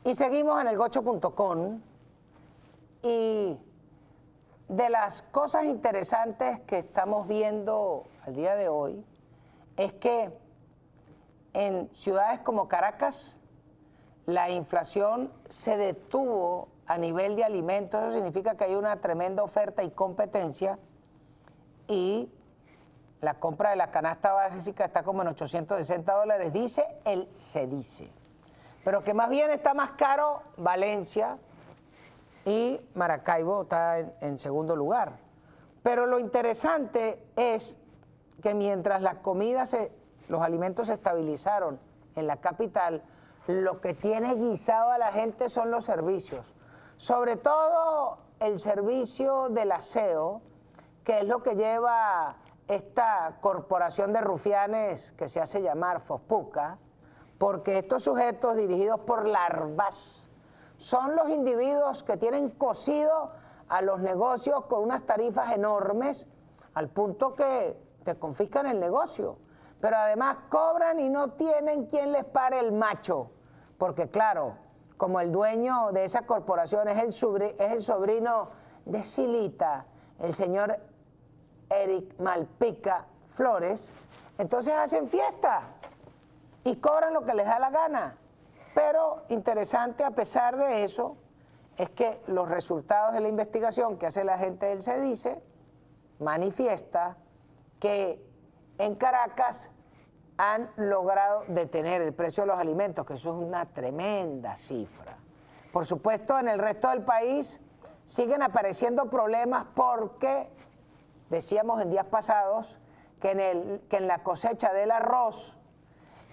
Y seguimos en el gocho.com y de las cosas interesantes que estamos viendo al día de hoy es que en ciudades como Caracas la inflación se detuvo a nivel de alimentos. Eso significa que hay una tremenda oferta y competencia y la compra de la canasta básica está como en $860, dice el CEDICE. Pero que más bien está más caro Valencia y Maracaibo está en segundo lugar. Pero lo interesante es que mientras la comida, los alimentos se estabilizaron en la capital, lo que tiene guisado a la gente son los servicios. Sobre todo el servicio del aseo, que es lo que lleva esta corporación de rufianes que se hace llamar Fospuca, porque estos sujetos dirigidos por larvas son los individuos que tienen cosido a los negocios con unas tarifas enormes al punto que te confiscan el negocio, pero además cobran y no tienen quien les pare el macho, porque claro, como el dueño de esa corporación es el sobrino de Silita, el señor Eric Malpica Flores, entonces hacen fiesta y cobran lo que les da la gana. Pero interesante a pesar de eso es que los resultados de la investigación que hace la gente del CEDICE manifiesta que en Caracas han logrado detener el precio de los alimentos, que eso es una tremenda cifra. Por supuesto, en el resto del país siguen apareciendo problemas porque decíamos en días pasados que en la cosecha del arroz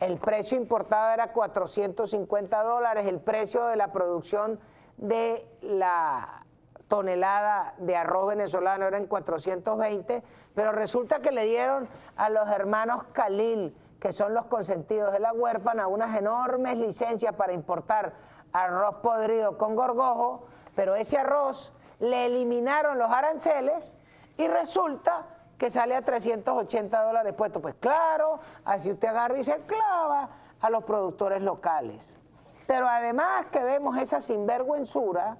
el precio importado era $450, el precio de la producción de la tonelada de arroz venezolano era en 420, pero resulta que le dieron a los hermanos Khalil, que son los consentidos de la huérfana, unas enormes licencias para importar arroz podrido con gorgojo, pero ese arroz le eliminaron los aranceles y resulta que sale a $380 puesto. Pues claro, así usted agarra y se clava a los productores locales. Pero además que vemos esa sinvergüenzura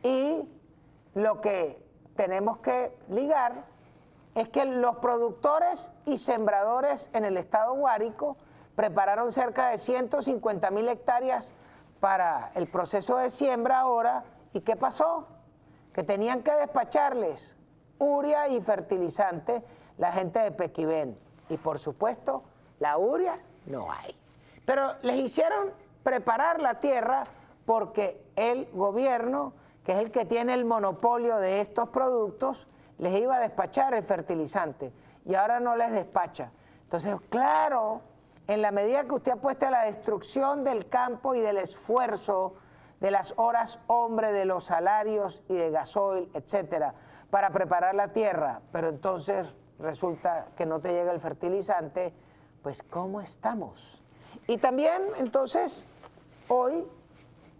y lo que tenemos que ligar es que los productores y sembradores en el estado Guárico prepararon cerca de 150.000 hectáreas para el proceso de siembra ahora. ¿Y qué pasó? Que tenían que despacharles urea y fertilizante la gente de Pequibén. Y por supuesto, la urea no hay. Pero les hicieron preparar la tierra porque el gobierno, que es el que tiene el monopolio de estos productos, les iba a despachar el fertilizante y ahora no les despacha. Entonces, claro, en la medida que usted apueste a la destrucción del campo y del esfuerzo, de las horas hombre, de los salarios y de gasoil, etcétera, para preparar la tierra, pero entonces resulta que no te llega el fertilizante, pues ¿cómo estamos? Y también, entonces, hoy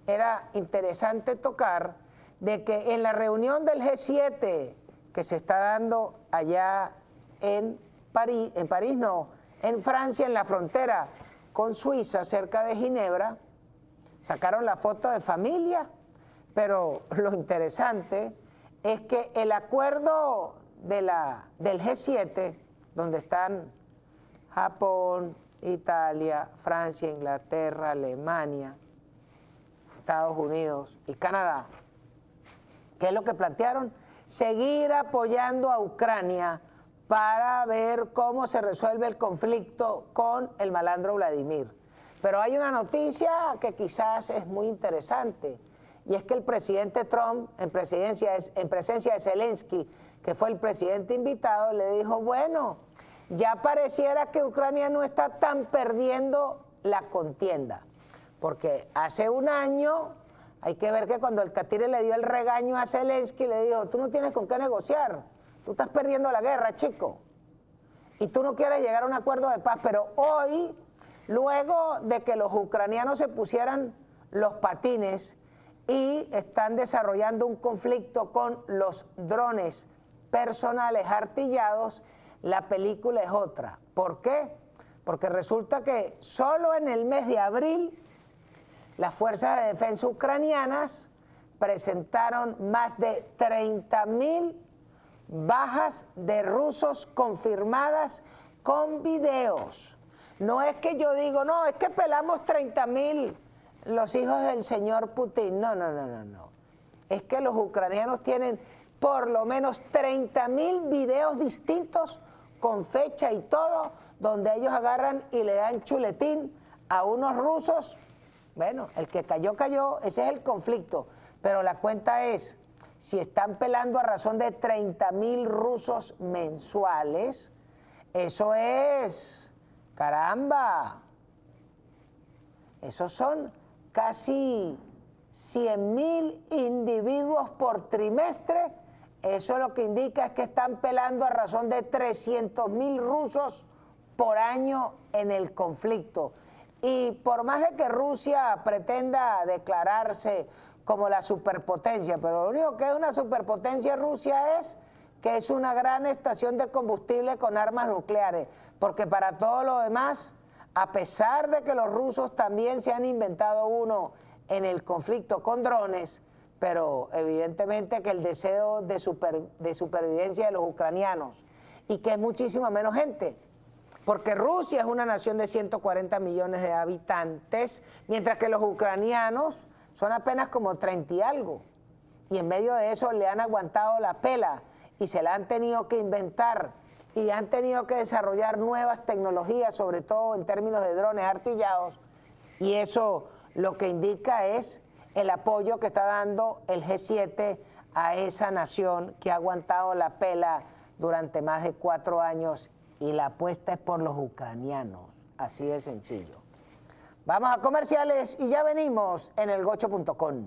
era interesante tocar de que en la reunión del G7 que se está dando allá en Francia, en la frontera con Suiza, cerca de Ginebra, sacaron la foto de familia, pero lo interesante es que el acuerdo del G7, donde están Japón, Italia, Francia, Inglaterra, Alemania, Estados Unidos y Canadá, ¿qué es lo que plantearon? Seguir apoyando a Ucrania para ver cómo se resuelve el conflicto con el malandro Vladimir. Pero hay una noticia que quizás es muy interesante, y es que el presidente Trump, en presencia de Zelensky, que fue el presidente invitado, le dijo, bueno, ya pareciera que Ucrania no está tan perdiendo la contienda, porque hace un año, hay que ver que cuando el Catire le dio el regaño a Zelensky, le dijo, tú no tienes con qué negociar, tú estás perdiendo la guerra, chico, y tú no quieres llegar a un acuerdo de paz. Pero hoy, luego de que los ucranianos se pusieran los patines y están desarrollando un conflicto con los drones personales artillados, la película es otra. ¿Por qué? Porque resulta que solo en el mes de abril las fuerzas de defensa ucranianas presentaron más de 30.000 bajas de rusos confirmadas con videos. No es que yo digo, no, es que pelamos 30.000 los hijos del señor Putin. No, no, no, no, no. Es que los ucranianos tienen por lo menos 30.000 videos distintos con fecha y todo, donde ellos agarran y le dan chuletín a unos rusos. Bueno, el que cayó, cayó, ese es el conflicto. Pero la cuenta es, si están pelando a razón de 30.000 rusos mensuales, eso es, caramba, esos son casi 100.000 individuos por trimestre. Eso lo que indica es que están pelando a razón de 300.000 rusos por año en el conflicto. Y por más de que Rusia pretenda declararse como la superpotencia, pero lo único que es una superpotencia Rusia es que es una gran estación de combustible con armas nucleares, porque para todo lo demás, a pesar de que los rusos también se han inventado uno en el conflicto con drones, pero evidentemente que el deseo de supervivencia de los ucranianos y que es muchísima menos gente, porque Rusia es una nación de 140 millones de habitantes, mientras que los ucranianos son apenas como 30 y algo, y en medio de eso le han aguantado la pela y se la han tenido que inventar y han tenido que desarrollar nuevas tecnologías, sobre todo en términos de drones artillados, y eso lo que indica es el apoyo que está dando el G7 a esa nación que ha aguantado la pela durante más de 4 años, y la apuesta es por los ucranianos, así de sencillo. Vamos a comerciales y ya venimos en elgocho.com.